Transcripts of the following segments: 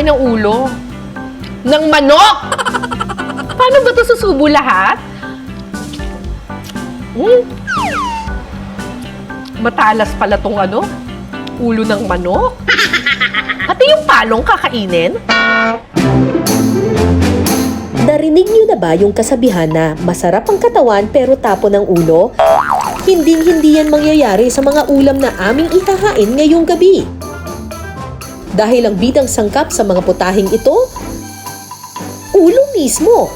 kakain ng ulo ng manok. Paano ba ito susubo lahat? Matalas pala tong ulo ng manok. Pati yung palong kakainin. Narinig niyo na ba yung kasabihan na masarap ang katawan pero tapo ng ulo? Hinding-hindi yan mangyayari sa mga ulam na aming ihahain ngayong gabi. Dahil ang bidang sangkap sa mga putahing ito, ulo mismo.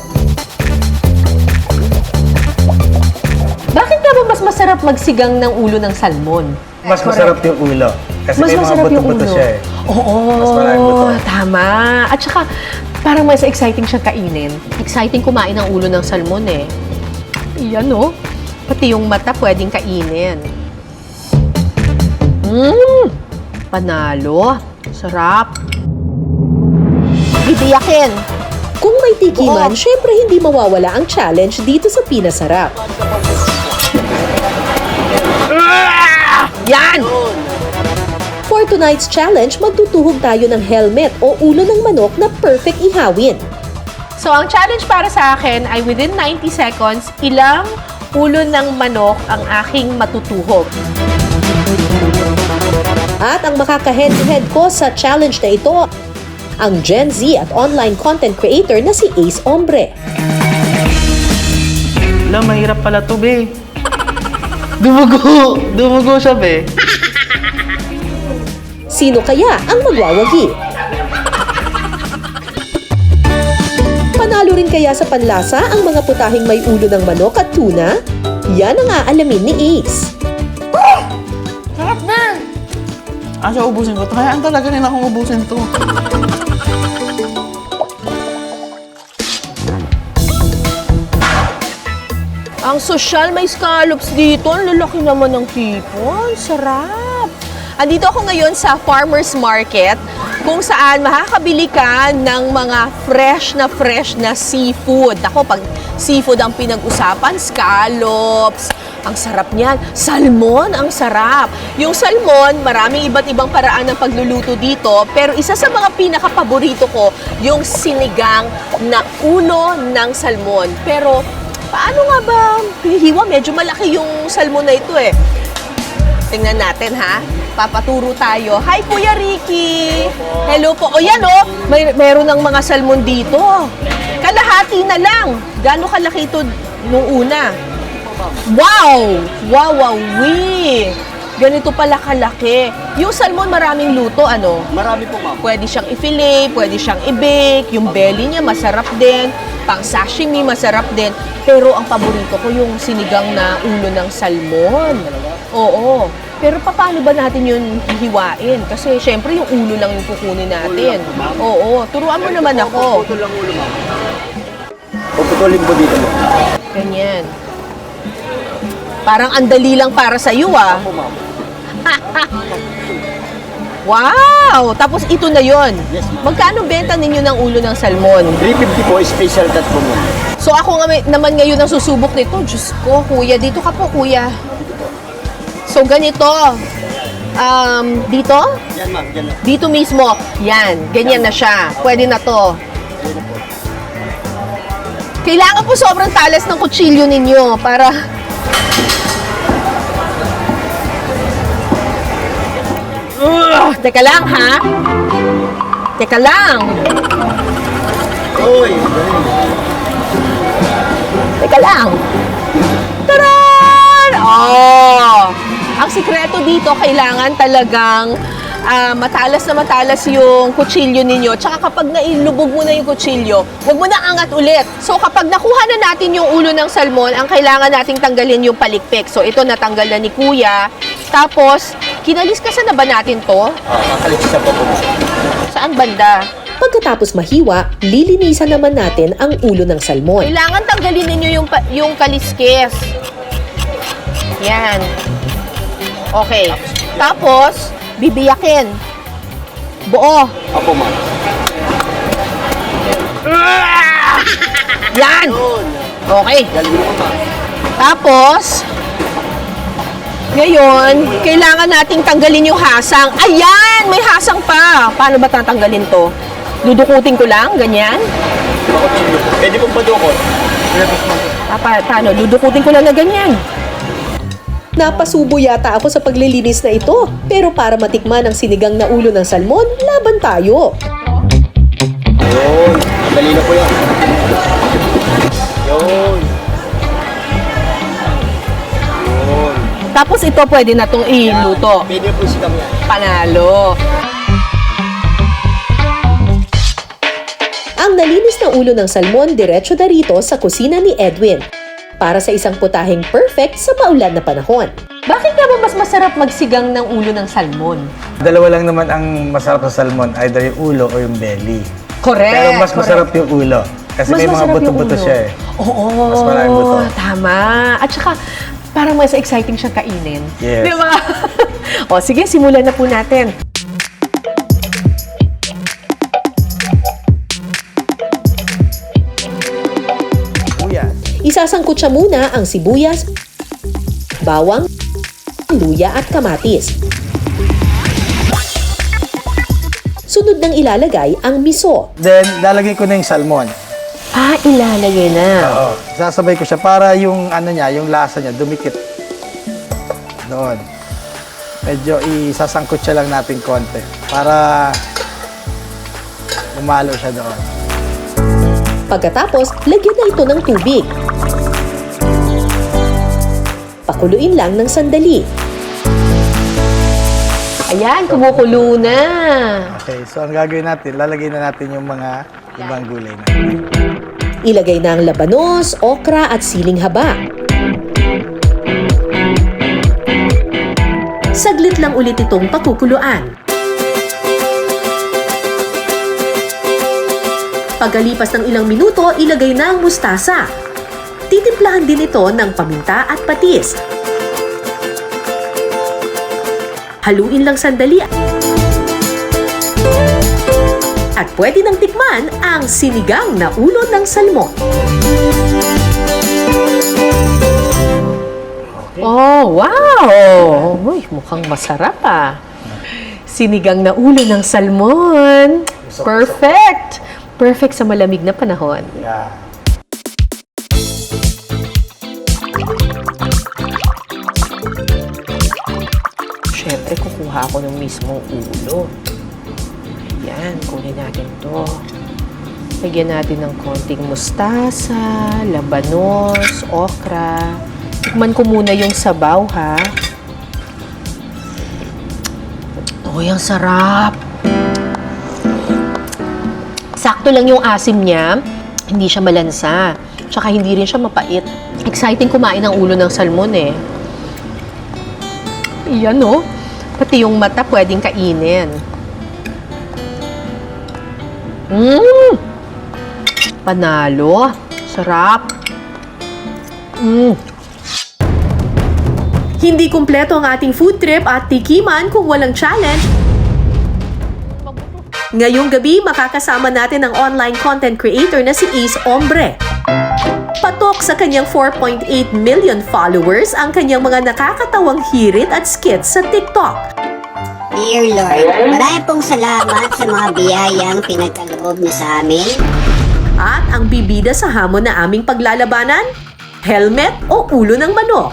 Bakit nga ba mas masarap magsigang ng ulo ng salmon? Mas masarap yung ulo. Kasi Mas may mga masarap yung buto-buto ulo. siya eh. Oo, Mas maraming buto. tama. At saka, parang mas exciting siyang kainin. Exciting kumain ng ulo ng salmon eh. Iyan pati yung mata pwedeng kainin. Panalo. Sarap. Bibiyakin. Kung may tikiman, Oo. syempre hindi mawawala ang challenge dito sa Pinasarap. Yan! For tonight's challenge, magtutuhog tayo ng helmet o ulo ng manok na perfect ihawin. So, ang challenge para sa akin ay within 90 seconds, ilang ulo ng manok ang aking matutuhog. At ang makaka-head-to-head ko sa challenge na ito, ang Gen Z at online content creator na si Ace Ombre. Wala, mahirap pala to, be. Dumugo siya, be. Sino kaya ang magwawagi? Panalo rin kaya sa panlasa ang mga putahing may ulo ng manok at tuna? Yan ang aalamin ni Ace. Sarap na! Siya ubusin ko to. Hayaan talaga nila akong ubusin to. Ang sosyal, may scallops dito. Ang lalaki naman ng tipon. Sarap. Andito ako ngayon sa farmer's market kung saan makakabili ka ng mga fresh na seafood. Ako, pag seafood ang pinag-usapan, scallops. Ang sarap niyan. Salmon, ang sarap. Yung salmon, maraming iba't ibang paraan ng pagluluto dito. Pero isa sa mga pinaka-paborito ko, yung sinigang na ulo ng salmon. Pero paano nga ba hinihiwa? Medyo malaki yung salmon na ito eh. Tingnan natin ha. Papaturo tayo. Hi Kuya Ricky! Hello po. O yan meron ng mga salmon dito. Kalahati na lang. Gaano kalaki ito nung una? Wow! Wow! Ganito pala kalaki. Yung salmon maraming luto, Marami po, ma'am. Pwede siyang i-fillet, pwede siyang i-bake, yung belly niya masarap din, pang sashimi masarap din. Pero ang paborito ko yung sinigang na ulo ng salmon. Oo. Pero paano ba natin yun hihiwain? Kasi syempre yung ulo lang yung kukunin natin. Oo. Turuan mo naman ako. Puputol lang ulo, ma'am. Puputulin po dito, ma'am. Ganyan. Parang andali lang para sa iyo ah. Opo, ma'am. Wow! Tapos ito na yon. Yes, ma'am. Magkano benta ninyo ng ulo ng salmon? 350 po, special cut po, ma'am. So ako nga naman ngayon ang susubok nito. Diyos ko, kuya. Dito ka po, kuya. So ganito. Dito? Yan, ma'am. Yan lang. Dito mismo. Yan. Ganyan na siya. Pwede na to. Kailangan po sobrang talas ng kutsilyo ninyo para... Teka lang, ha? Teka lang. Uy! Teka lang. Taran! Oh! Ang sikreto dito, kailangan talagang matalas na matalas yung kutsilyo ninyo. Tsaka kapag nailubog mo na yung kutsilyo, huwag mo na angat ulit. So kapag nakuha na natin yung ulo ng salmon, ang kailangan nating tanggalin yung palikpik. So ito natanggal na ni Kuya. Tapos, kinaliskasan na ba natin to? Kakaliksisan po po. Saan banda? Pagkatapos mahiwa, lilinisan naman natin ang ulo ng salmon. Kailangan tanggalin ninyo yung kaliskis. Yan. Okay. Tapos, bibiyakin. Buo. Opo, ma'am. Yan. Okay. Galing mo, ma'am. Tapos, ngayon, kailangan nating tanggalin yung hasang. Ayan! May hasang pa. Paano ba tatanggalin to? Dudukutin ko lang, ganyan? Bakotsilyo. Pwede pong padukot. Paano? Dudukutin ko lang na ganyan. Napasubo yata ako sa paglilinis na ito. Pero para matikman ang sinigang na ulo ng salmon, laban tayo. Yun. Madali na po yan. Yun. Yun. Tapos ito pwede na itong iluto. Pwede po si kami yan. Panalo. Ang nalinis na ulo ng salmon diretso na rito sa kusina ni Edwin para sa isang putaheng perfect sa maulan na panahon. Bakit nga ba mas masarap magsigang ng ulo ng salmon? Dalawa lang naman ang masarap sa salmon, either yung ulo o yung belly. Correct. Pero mas masarap yung ulo. Kasi Mas may mga masarap yung buto-buto ulo. siya eh. Oo, Mas maraming buto. tama. At saka, parang mas exciting siyang kainin. Yes. Di ba? O, sige, simulan na po natin. Kuya. Isasangkot siya muna ang sibuyas, bawang, luya at kamatis. Sunod nang ilalagay ang miso. Then, lalagay ko na yung salmon. Ah, ilalagay na. Oo. Sasabay ko siya para yung ano niya, yung lasa niya, dumikit. Doon. Medyo isasangkot siya lang natin konti. Para umalo siya doon. Pagkatapos, lagyan na ito ng tubig. Pakuluin lang ng sandali. Ayan, kumukulo na. Okay, so ang gagawin natin, lalagay na natin yung mga ibang gulay natin. Ilagay na ang labanos, okra at siling haba. Saglit lang ulit itong pakukuluan. Pagkalipas ng ilang minuto, ilagay na ang mustasa. Titimplahan din ito ng paminta at patis. Haluin lang sandali. At pwede nang tikman ang sinigang na ulo ng salmon. Oh, wow! Uy, mukhang masarap ah. Sinigang na ulo ng salmon. Perfect! Perfect sa malamig na panahon. Yeah. Siyempre, kukuha ako ng mismong ulo. Ayan, kunin natin to. Lagyan natin ng konting mustasa, labanos, okra. Tikman ko muna yung sabaw, ha? Uy, ang sarap! Sakto lang yung asim niya. Hindi siya malansa. Tsaka hindi rin siya mapait. Exciting kumain ng ulo ng salmon, eh. Iyan, no? Pati yung mata pwedeng kainin. Panalo. Sarap. Hindi kumpleto ang ating food trip at tikiman kung walang challenge. Ngayong gabi, makakasama natin ang online content creator na si Ace Ombre. Patok sa kanyang 4.8 million followers ang kanyang mga nakakatawang hirit at skits sa TikTok. Dear Lord, marami pong salamat sa mga biyayang pinagkaloob niyo sa amin. At ang bibida sa hamon na aming paglalabanan, helmet o ulo ng manok.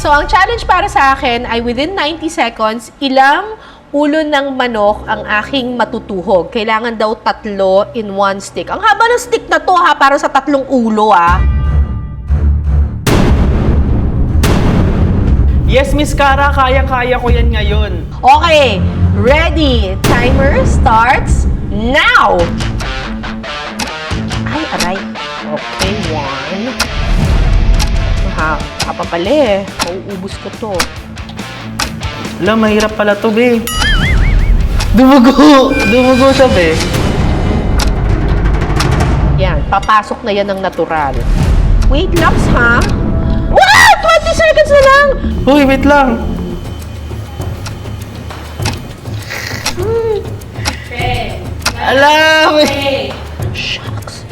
So, ang challenge para sa akin ay within 90 seconds, ilang ulo ng manok ang aking matutuhog. Kailangan daw 3 in 1 stick. Ang haba ng stick na to, ha, para sa 3 ulo, ha. Yes, Miss Cara, kaya-kaya ko yan ngayon. Okay, ready. Timer starts now. Ay, aray. Okay, 1. Hapa pala eh. Mauubos ko to. Alam, mahirap pala to, be. Dumugo! Dumugo siya, be. Yan, papasok na yan ng natural. Wait lang, ha? What? 20 seconds na lang! Uy, wait lang. Alam! Shucks.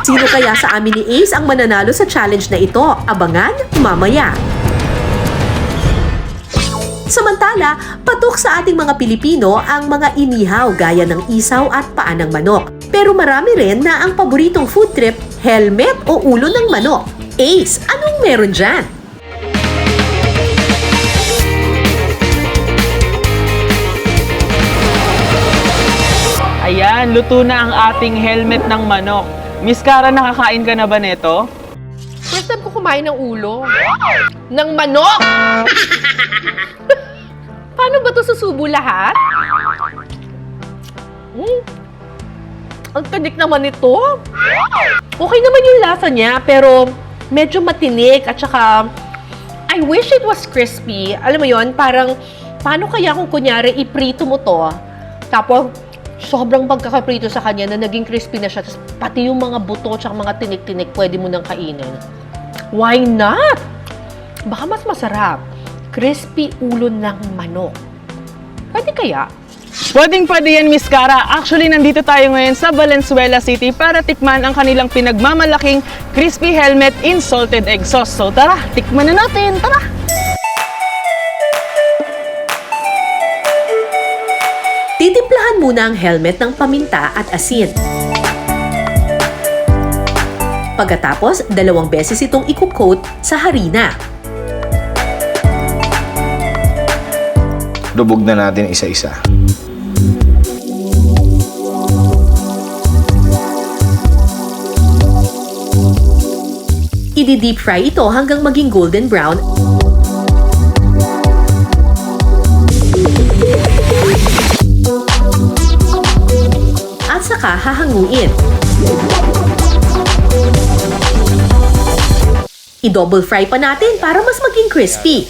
Sino kaya sa amin ni Ace ang mananalo sa challenge na ito? Abangan mamaya. Samantala, patok sa ating mga Pilipino ang mga inihaw gaya ng isaw at paa ng manok. Pero marami rin na ang paboritong food trip, helmet o ulo ng manok. Ace, anong meron dyan? Ayan, luto na ang ating helmet ng manok. Miss Cara, nakakain ka na ba neto? First time ko kumain ng ulo. Ng manok! Paano ba ito susubo lahat? Ang tanik naman ito. Okay naman yung lasa niya, pero medyo matinik at saka I wish it was crispy. Alam mo yon, parang paano kaya kung kunyari iprito mo to, tapos sobrang pagkakaprito sa kanya na naging crispy na siya, tapos pati yung mga buto at mga tinik-tinik pwede mo nang kainin. Why not? Baka mas masarap. Crispy ulo ng manok. Pwede kaya? Pwedeng-pwede yan, Miss Cara. Actually, nandito tayo ngayon sa Valenzuela City para tikman ang kanilang pinagmamalaking crispy helmet in salted egg sauce. So tara, tikman na natin. Tara! Titimplahan muna ang helmet ng paminta at asin. Pagkatapos, 2 beses itong i-coat sa harina. Lubog na natin isa-isa. I-deep fry ito hanggang maging golden brown. At saka hahanguin. I-double fry pa natin para mas maging crispy.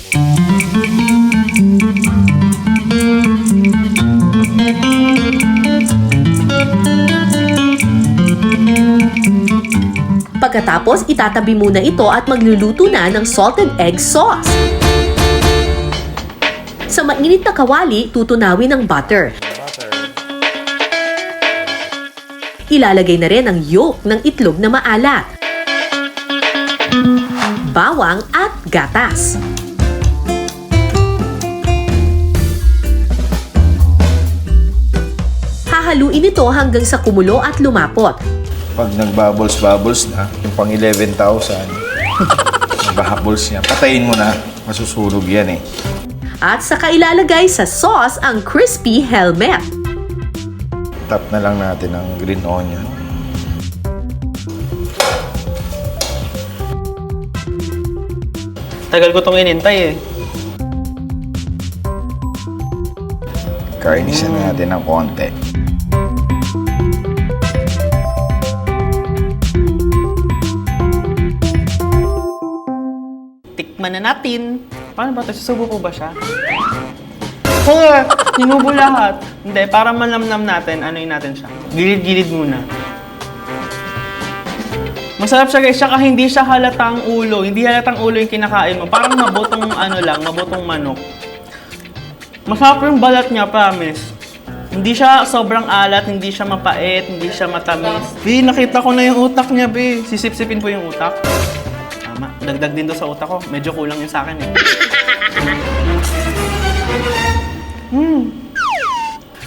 Pagkatapos, itatabi muna ito at magluluto na ng salted egg sauce. Sa mainit na kawali, tutunawin ang butter. Ilalagay na rin ang yolk ng itlog na maalat, bawang at gatas. Hahaluin ito hanggang sa kumulo at lumapot. Pag nag-bubbles na, yung pang 11,000, nag-bubbles niya, patayin mo na, masusunog yan eh. At saka ilalagay sa sauce ang crispy helmet. Tap na lang natin ang green onion. Tagal ko itong inintay eh. Kainisan natin ng konti. Tikman na natin. Paano ba ito? Susubo po ba siya? Oo, hinubo lahat. Hindi, para malamnam natin, anuin natin siya. Gilid-gilid muna. Masarap siya guys, saka hindi siya halatang ulo. Hindi halatang ulo yung kinakain mo. Parang mabutong ano lang, mabutong manok. Masarap yung balat niya, promise. Hindi siya sobrang alat, hindi siya mapait, hindi siya matamis. Bi, nakita ko na yung utak niya, Bi. Sisip-sipin po yung utak. Tama, dagdag din to sa utak ko. Medyo kulang yung sa akin eh.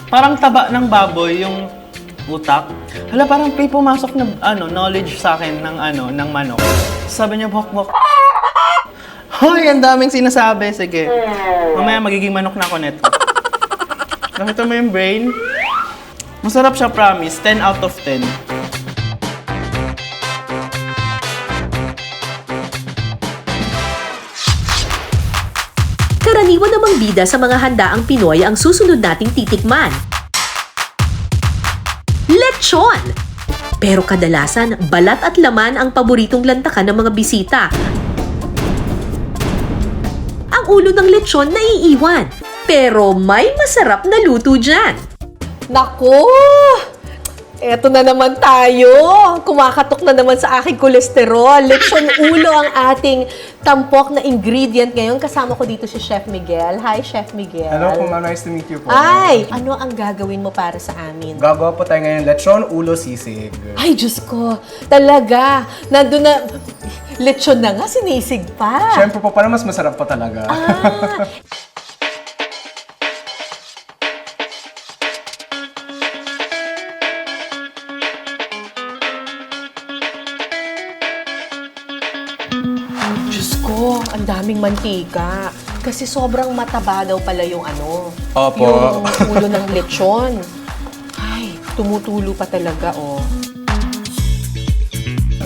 Parang taba ng baboy yung utak. Hala, parang may pumasok na knowledge sa akin ng manok. Sabi niya, bok-bok. Hoy, ang daming sinasabi. Sige. Mamaya magiging manok na ako neto. Nakita mo yung brain? Masarap siya, promise. 10 out of 10. Karaniwan namang bida sa mga handaang Pinoy ang susunod nating titikman. Lechon! Pero kadalasan, balat at laman ang paboritong lantakan ng mga bisita. Ang ulo ng lechon naiiwan, pero may masarap na luto dyan. Naku! Eto na naman tayo. Kumakatok na naman sa aking kolesterol. Lechon ulo ang ating tampok na ingredient ngayon. Kasama ko dito si Chef Miguel. Hi, Chef Miguel. Hello po, ma'am. Nice to meet you po. Ay! Ano ang gagawin mo para sa amin? Gagawa po tayo ngayon lechon ulo sisig. Ay, Diyos ko. Talaga. Nandun na. Lechon na nga, sinisig pa. Siyempre po, para mas masarap po talaga. daming mantika. Kasi sobrang mataba daw pala yung Opo. yung ulo ng lechon. Ay, tumutulo pa talaga, oh.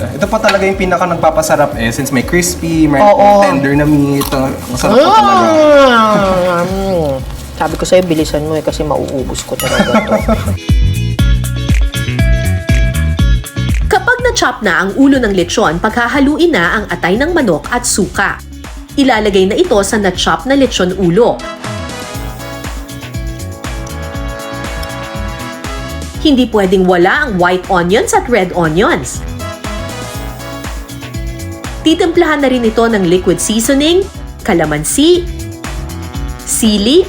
Ito po talaga yung pinaka nagpapasarap since may crispy, may Oo. tender na meat. Masarap po talaga. Sabi ko sa'yo, bilisan mo kasi mauubos ko talaga to. Kapag na-chop na ang ulo ng lechon, paghahaluin na ang atay ng manok at suka. Ilalagay na ito sa na-chop na lechon ulo. Hindi pwedeng wala ang white onions at red onions. Titimplahan na rin ito ng liquid seasoning, kalamansi, sili,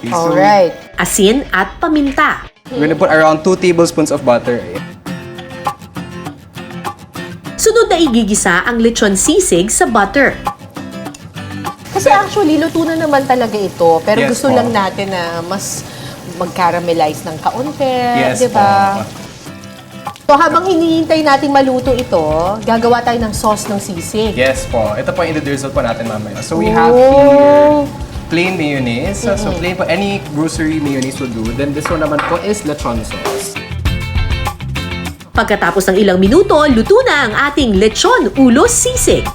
Okay, so Alright. asin at paminta. we're gonna put around 2 tablespoons of butter. Sunod na igigisa ang lechon sisig sa butter. Kasi actually, luto na naman talaga ito. Pero Yes gusto po. lang natin na mas mag-caramelize ng kaunti, Yes di ba? po. So habang hinihintay natin maluto ito, gagawa tayo ng sauce ng sisig. Yes po. Ito po yung i-drizzle po natin mamaya. So we have Oh. here plain mayonnaise. So plain po, any grocery mayonnaise will do. Then this one naman po is lechon sauce. Pagkatapos ng ilang minuto, luto na ang ating lechon ulo sisig.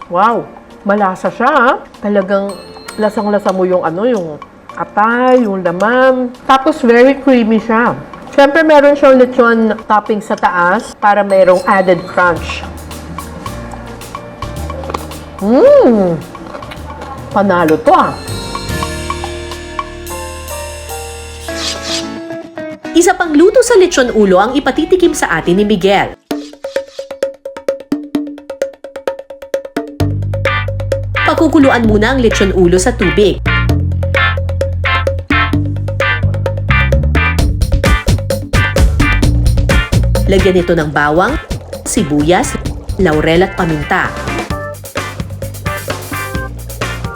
Wow, malasa siya ha. Talagang lasang-lasa mo yung yung atay, yung laman. Tapos very creamy siya. Siyempre meron siyang lechon topping sa taas para mayroong added crunch. Panalo to ah. Isa pang luto sa lechon ulo ang ipatitikim sa atin ni Miguel. Pakukuluan muna ang lechon ulo sa tubig. Lagyan ito ng bawang, sibuyas, laurel at paminta.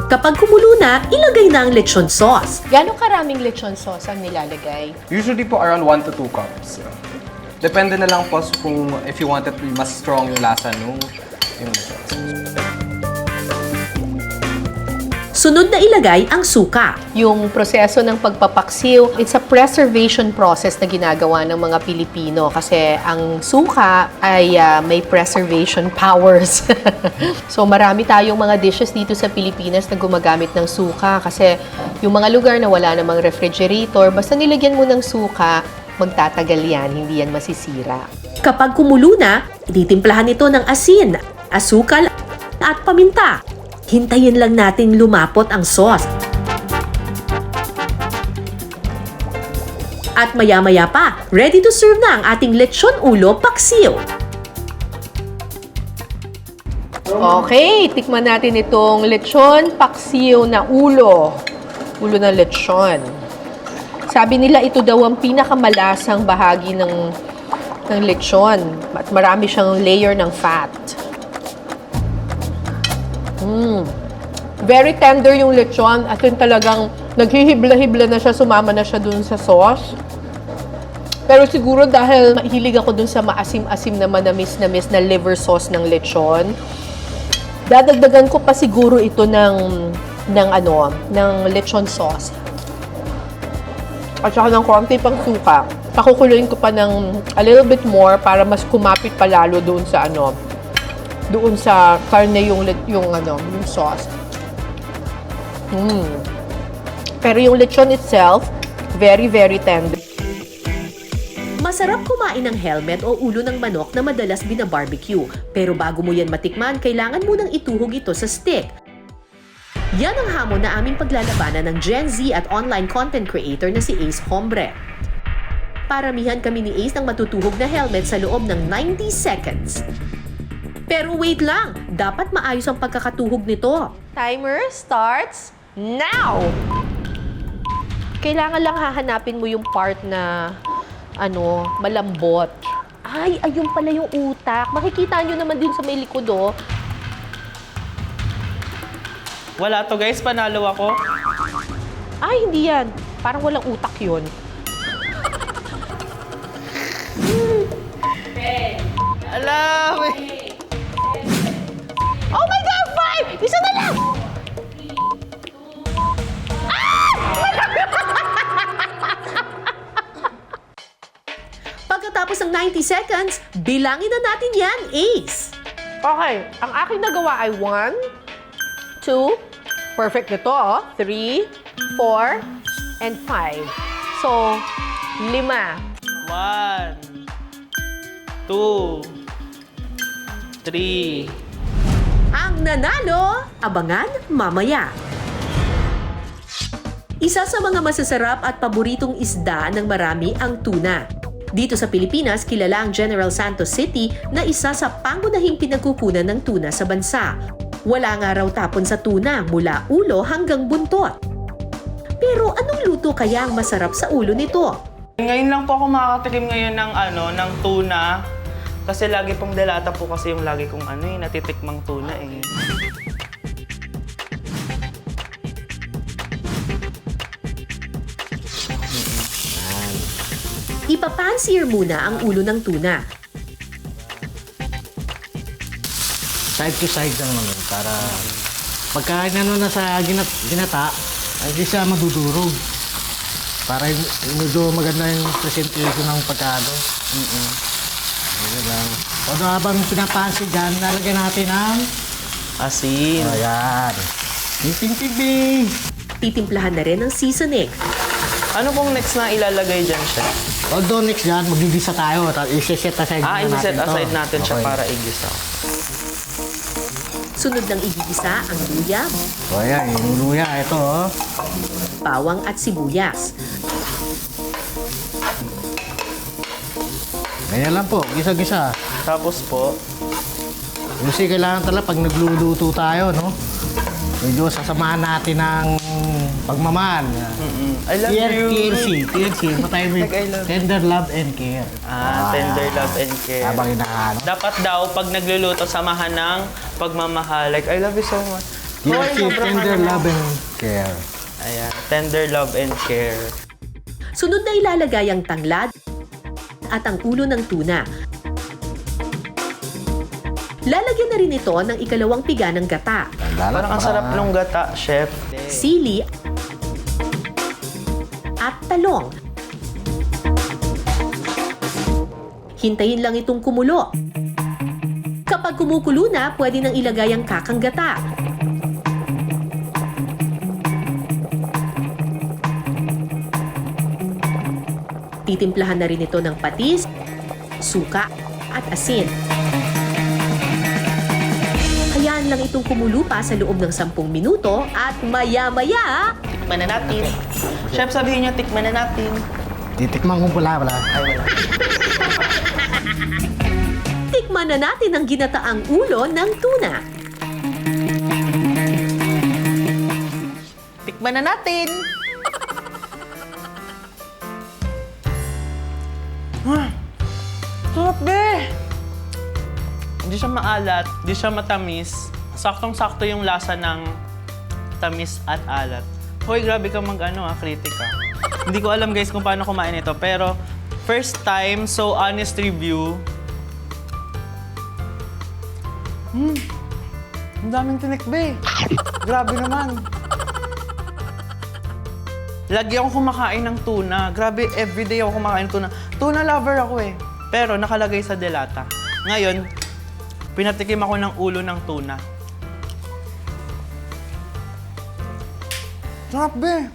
Kapag kumulo na, ilagay na ang lechon sauce. Gano'ng karaming lechon sauce ang nilalagay? Usually po around 1 to 2 cups. Depende na lang po kung if you want it mas strong yung lasa nung yung lechon sauce. Sunod na ilagay ang suka. Yung proseso ng pagpapaksiw, it's a preservation process na ginagawa ng mga Pilipino kasi ang suka ay may preservation powers. So marami tayong mga dishes dito sa Pilipinas na gumagamit ng suka kasi yung mga lugar na wala namang refrigerator, basta nilagyan mo ng suka, magtatagal yan, hindi yan masisira. Kapag kumulo na, titimplahan ito ng asin, asukal at paminta. Hintayin lang natin lumapot ang sauce. At maya-maya pa, ready to serve na ang ating lechon ulo paksiw. Okay, tikman natin itong lechon paksiw na ulo. Ulo ng lechon. Sabi nila ito daw ang pinakamalasang bahagi ng lechon. At marami siyang layer ng fat. Very tender yung lechon. At yun talagang naghihibla-hibla na siya, sumama na siya dun sa sauce. Pero siguro dahil mahilig ako dun sa maasim-asim na manamis-namis na liver sauce ng lechon, dadagdagan ko pa siguro ito ng lechon sauce. At saka ng konti pang suka. Pakukuluin ko pa ng a little bit more para mas kumapit pa lalo doon sa doon sa karne yung sauce. Pero yung lechon itself, very, very tender. Masarap kumain ng helmet o ulo ng manok na madalas bina-barbecue. Pero bago mo yan matikman, kailangan mo nang ituhog ito sa stick. Yan ang hamon na aming paglalabanan ng Gen Z at online content creator na si Ace Hombre. Paramihan kami ni Ace ng matutuhog na helmet sa loob ng 90 seconds. Pero wait lang, dapat maayos ang pagkakatuhog nito. Timer starts now! Kailangan lang hahanapin mo yung part na malambot. Ay, ayun pala yung utak. Makikita nyo naman din sa may likod, oh. Wala to guys, panalo ako. Ay, hindi yan. Parang walang utak yun. Alam! Oh my God! 5! Isa na lang! Pagkatapos ng 90 seconds, bilangin na natin yan, Ace! Okay, ang aking nagawa ay 1, 2, perfect nito, 3, 4, and 5. So, 5. 1, 2, 3. Ang nanalo, abangan mamaya. Isa sa mga masasarap at paboritong isda ng marami ang tuna. Dito sa Pilipinas, kilala ang General Santos City na isa sa pangunahing pinagkukunan ng tuna sa bansa. Wala nga raw tapon sa tuna mula ulo hanggang buntot. Pero anong luto kaya ang masarap sa ulo nito? Ngayon lang po ako makakatikim ngayon ng tuna. Kasi lagi pong delata po kasi yung lagi kong natitikmang tuna eh. Ipapansier muna ang ulo ng tuna. Side to side lang naman para pagka na sa ginata, ay di siya madudurog. Para medyo maganda yung presentation ng pagkado. Ayun lang. Todo habang pinapansin dyan, nalagyan natin ang Asin. ayan. Ting-ting-ting! Titimplahan na rin ng seasoning. Ano pong next na ilalagay dyan siya? Although next dyan, magigisa tayo. I-set aside muna I-set natin to. aside natin siya Okay. para igisa. Sunod ng igigisa ang luya, So ayan, yung luya, ito oh. bawang at sibuyas. Ganyan lang po, gisa-gisa. Tapos po, Kasi kailangan talaga pag nagluluto tayo, no? Medyo sasamahan natin ng pagmamahal. I love you. TLC, matay mo Like, I love you. tender love and care. Tender love and care. Habang inaano. Dapat daw, pag nagluluto, samahan ng pagmamahal. Like, I love you so much. TLC, sobrang tender ano. love and care. Ayan, tender love and care. Sunod na ilalagay ang tanglad at ang ulo ng tuna. Lalagyan na rin ito ng ikalawang piga ng gata, Parang ang sarap nung gata, chef. sili, at talong. Hintayin lang itong kumulo. Kapag kumukulo na, pwede nang ilagay ang kakang gata. Titimplahan na rin ito ng patis, suka, at asin. Hayaan lang itong kumulo pa sa loob ng 10 minuto at maya-maya, Tikman na natin. Chef, sabihin niyo, tikman na natin. Titikman ko wala. Ay, wala. tikman na natin ang ginataang ulo ng tuna. Tikman na natin. Sarap, be! Hindi siya maalat, hindi siya matamis. Saktong-sakto yung lasa ng tamis at alat. Hoy, grabe ka kritika. Hindi ko alam guys kung paano kumain ito, pero first time, so honest review. Ang daming tinik, be. Grabe naman. Lagi ako kumakain ng tuna. Grabe, everyday ako kumakain ng tuna. Tuna lover ako eh. Pero nakalagay sa delata. Ngayon, pinatikim ako ng ulo ng tuna. Sarap, be.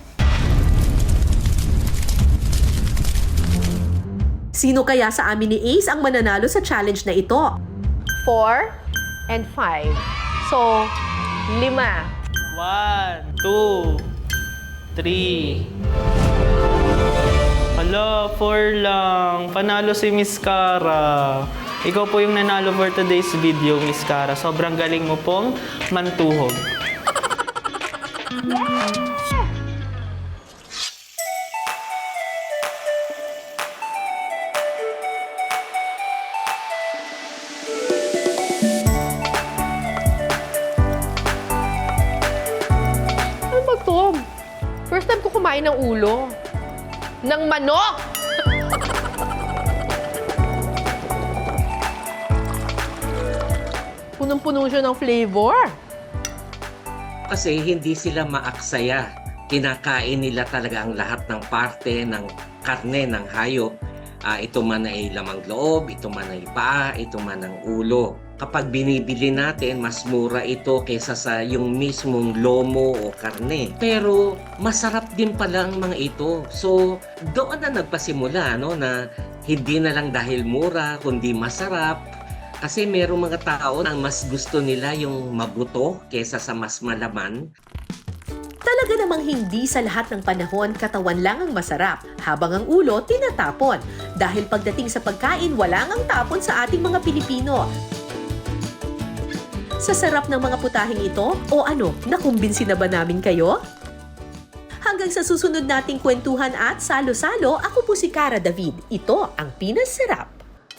Sino kaya sa amin ni Ace ang mananalo sa challenge na ito? 4 and 5. So, 5. 1, 2, 3. Hala, 4 lang. Panalo si Miss Cara. Ikaw po yung nanalo for today's video, Miss Cara. Sobrang galing mo pong mantuhog. Ano ba to? First time ko kumain kakain ng ulo ng manok. Punong-puno siya ng flavor. Kasi hindi sila maaksaya. Kinakain nila talaga ang lahat ng parte ng karne ng hayop. Ito man ay lamang loob, ito man ay paa, ito man ang ulo. Kapag binibili natin, mas mura ito kaysa sa yung mismong lomo o karne. Pero masarap din pala ang mga ito. So doon na nagpasimula na hindi na lang dahil mura, kundi masarap. Kasi merong mga tao na mas gusto nila yung mabuto kaysa sa mas malaman. Talaga namang hindi sa lahat ng panahon katawan lang ang masarap, habang ang ulo tinatapon. Dahil pagdating sa pagkain, wala ngang tapon sa ating mga Pilipino. Sa sarap ng mga putahing ito, o ano, nakumbinsi na ba namin kayo? Hanggang sa susunod nating kwentuhan at salo-salo, ako po si Cara David. Ito ang Pinas Sarap.